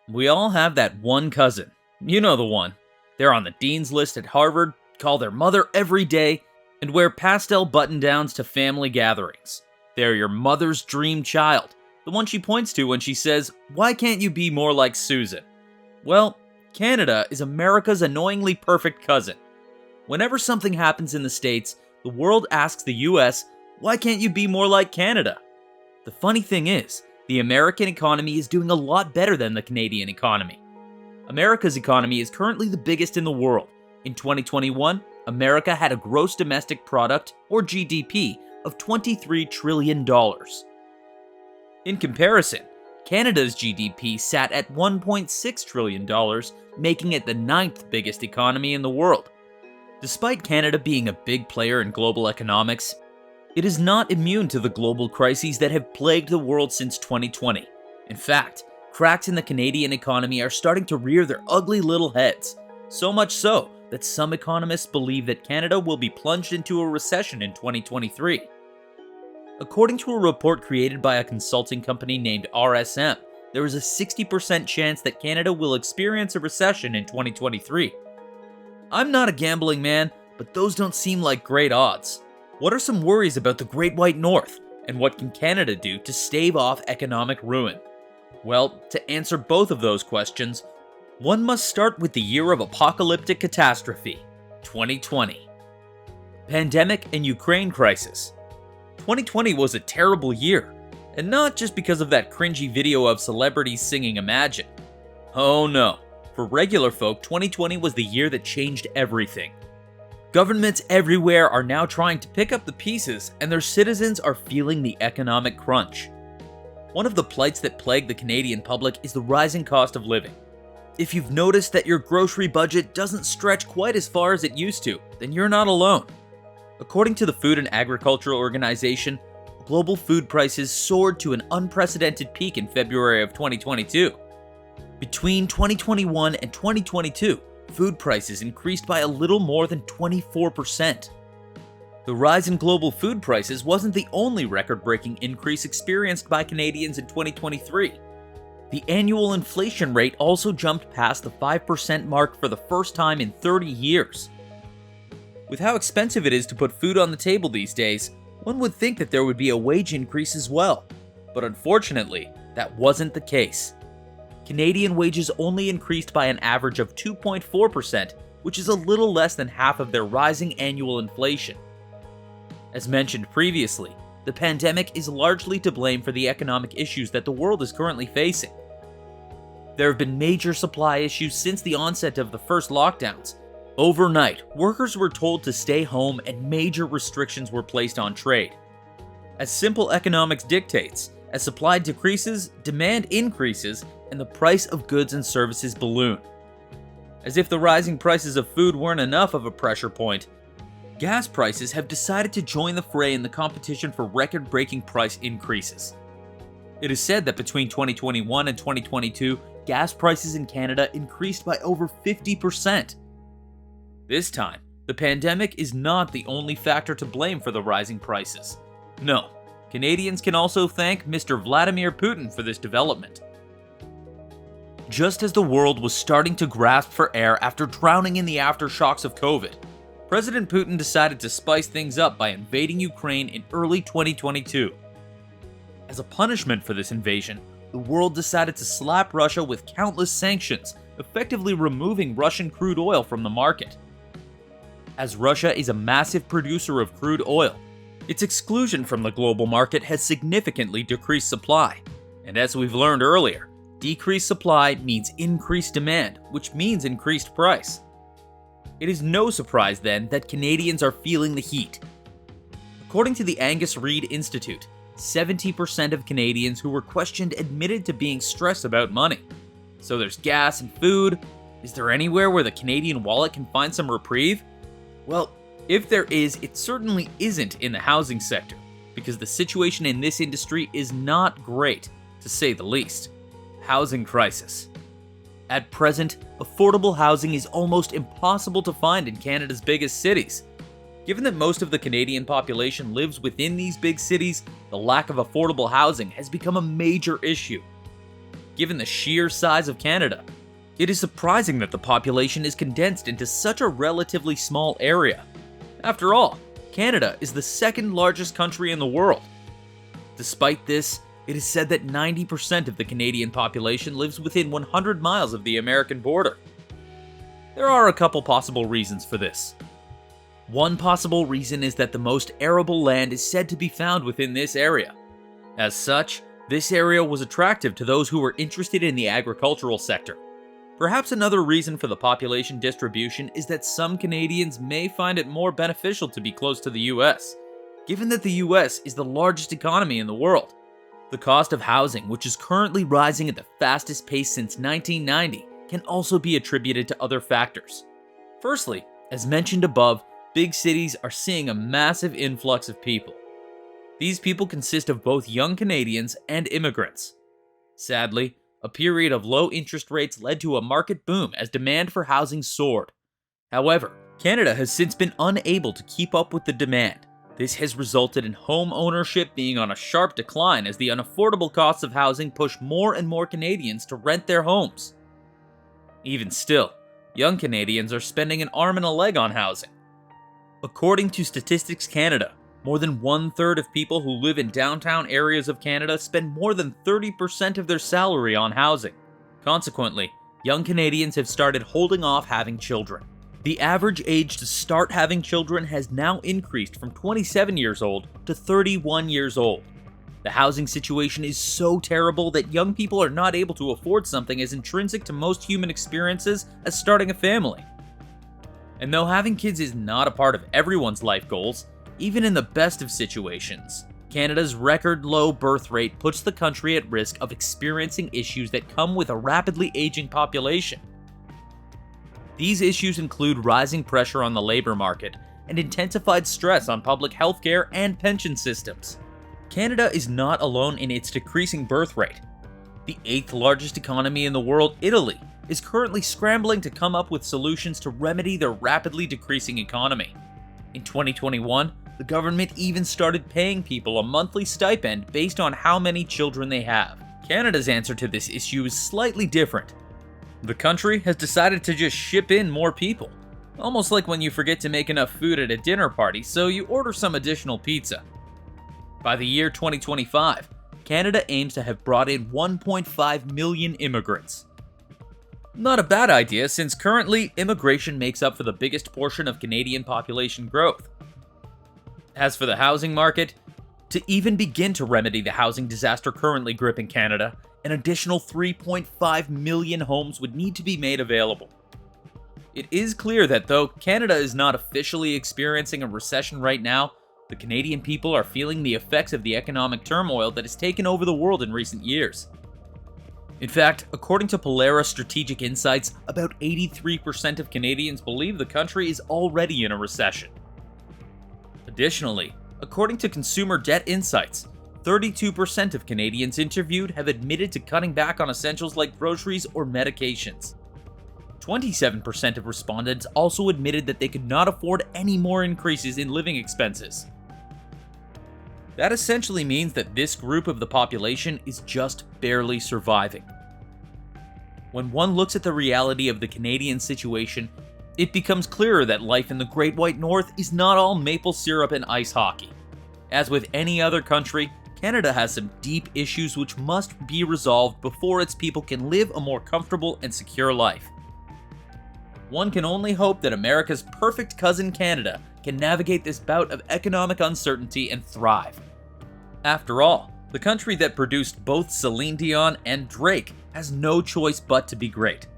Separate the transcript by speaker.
Speaker 1: We all have that one cousin. You know the one. They're on the dean's list at Harvard, call their mother every day, and wear pastel button-downs to family gatherings. They're your mother's dream child, the one she points to when she says, "Why can't you be more like Susan?" Well, Canada is America's annoyingly perfect cousin. Whenever something happens in the States, the world asks the US, "Why can't you be more like Canada?" The funny thing is, the American economy is doing a lot better than the Canadian economy. America's economy is currently the biggest in the world. In 2021, America had a gross domestic product, or GDP, of $23 trillion. In comparison, Canada's GDP sat at $1.6 trillion, making it the 9th biggest economy in the world. Despite Canada being a big player in global economics, it is not immune to the global crises that have plagued the world since 2020. In fact, cracks in the Canadian economy are starting to rear their ugly little heads. So much so that some economists believe that Canada will be plunged into a recession in 2023. According to a report created by a consulting company named RSM, there is a 60% chance that Canada will experience a recession in 2023. I'm not a gambling man, but those don't seem like great odds. What are some worries about the Great White North, and what can Canada do to stave off economic ruin? Well, to answer both of those questions, one must start with the year of apocalyptic catastrophe, 2020. Pandemic and Ukraine crisis. 2020 was a terrible year, and not just because of that cringy video of celebrities singing Imagine. Oh no, for regular folk, 2020 was the year that changed everything. Governments everywhere are now trying to pick up the pieces, and their citizens are feeling the economic crunch. One of the plights that plague the Canadian public is the rising cost of living. If you've noticed that your grocery budget doesn't stretch quite as far as it used to, then you're not alone. According to the Food and Agriculture Organization, global food prices soared to an unprecedented peak in February of 2022. Between 2021 and 2022, food prices increased by a little more than 24%. The rise in global food prices wasn't the only record-breaking increase experienced by Canadians in 2023. The annual inflation rate also jumped past the 5% mark for the first time in 30 years. With how expensive it is to put food on the table these days, one would think that there would be a wage increase as well. But unfortunately, that wasn't the case. Canadian wages only increased by an average of 2.4%, which is a little less than half of their rising annual inflation. As mentioned previously, the pandemic is largely to blame for the economic issues that the world is currently facing. There have been major supply issues since the onset of the first lockdowns. Overnight, workers were told to stay home and major restrictions were placed on trade. As simple economics dictates, as supply decreases, demand increases, and the price of goods and services balloon. As if the rising prices of food weren't enough of a pressure point, gas prices have decided to join the fray in the competition for record-breaking price increases. It is said that between 2021 and 2022, gas prices in Canada increased by over 50%. This time, the pandemic is not the only factor to blame for the rising prices. No, Canadians can also thank Mr. Vladimir Putin for this development. Just as the world was starting to grasp for air after drowning in the aftershocks of COVID, President Putin decided to spice things up by invading Ukraine in early 2022. As a punishment for this invasion, the world decided to slap Russia with countless sanctions, effectively removing Russian crude oil from the market. As Russia is a massive producer of crude oil, its exclusion from the global market has significantly decreased supply. And as we've learned earlier, decreased supply means increased demand, which means increased price. It is no surprise then that Canadians are feeling the heat. According to the Angus Reid Institute, 70% of Canadians who were questioned admitted to being stressed about money. So there's gas and food. Is there anywhere where the Canadian wallet can find some reprieve? Well, if there is, it certainly isn't in the housing sector, because the situation in this industry is not great, to say the least. Housing crisis. At present, affordable housing is almost impossible to find in Canada's biggest cities. Given that most of the Canadian population lives within these big cities, the lack of affordable housing has become a major issue. given the sheer size of Canada. It is surprising that the population is condensed into such a relatively small area. After all, Canada is the second largest country in the world. Despite this, it is said that 90% of the Canadian population lives within 100 miles of the American border. There are a couple possible reasons for this. One possible reason is that the most arable land is said to be found within this area. As such, this area was attractive to those who were interested in the agricultural sector. Perhaps another reason for the population distribution is that some Canadians may find it more beneficial to be close to the US, given that the US is the largest economy in the world. The cost of housing, which is currently rising at the fastest pace since 1990, can also be attributed to other factors. Firstly, as mentioned above, big cities are seeing a massive influx of people. These people consist of both young Canadians and immigrants. Sadly, a period of low interest rates led to a market boom as demand for housing soared. However, Canada has since been unable to keep up with the demand. This has resulted in home ownership being on a sharp decline as the unaffordable costs of housing push more and more Canadians to rent their homes. Even still, young Canadians are spending an arm and a leg on housing. According to Statistics Canada, more than 1/3 of people who live in downtown areas of Canada spend more than 30% of their salary on housing. Consequently, young Canadians have started holding off having children. The average age to start having children has now increased from 27 years old to 31 years old. The housing situation is so terrible that young people are not able to afford something as intrinsic to most human experiences as starting a family. And though having kids is not a part of everyone's life goals, even in the best of situations, Canada's record low birth rate puts the country at risk of experiencing issues that come with a rapidly aging population. These issues include rising pressure on the labor market and intensified stress on public healthcare and pension systems. Canada is not alone in its decreasing birth rate. The 8th largest economy in the world, Italy, is currently scrambling to come up with solutions to remedy their rapidly decreasing economy. In 2021, the government even started paying people a monthly stipend based on how many children they have. Canada's answer to this issue is slightly different. The country has decided to just ship in more people. Almost like when you forget to make enough food at a dinner party, so you order some additional pizza. By the year 2025, Canada aims to have brought in 1.5 million immigrants. Not a bad idea, since currently immigration makes up for the biggest portion of Canadian population growth. As for the housing market, to even begin to remedy the housing disaster currently gripping Canada, an additional 3.5 million homes would need to be made available. It is clear that though Canada is not officially experiencing a recession right now, the Canadian people are feeling the effects of the economic turmoil that has taken over the world in recent years. In fact, according to Polaris Strategic Insights, about 83% of Canadians believe the country is already in a recession. Additionally, according to Consumer Debt Insights, 32% of Canadians interviewed have admitted to cutting back on essentials like groceries or medications. 27% of respondents also admitted that they could not afford any more increases in living expenses. That essentially means that this group of the population is just barely surviving. When one looks at the reality of the Canadian situation, it becomes clearer that life in the Great White North is not all maple syrup and ice hockey. As with any other country, Canada has some deep issues which must be resolved before its people can live a more comfortable and secure life. One can only hope that America's perfect cousin Canada can navigate this bout of economic uncertainty and thrive. After all, the country that produced both Celine Dion and Drake has no choice but to be great.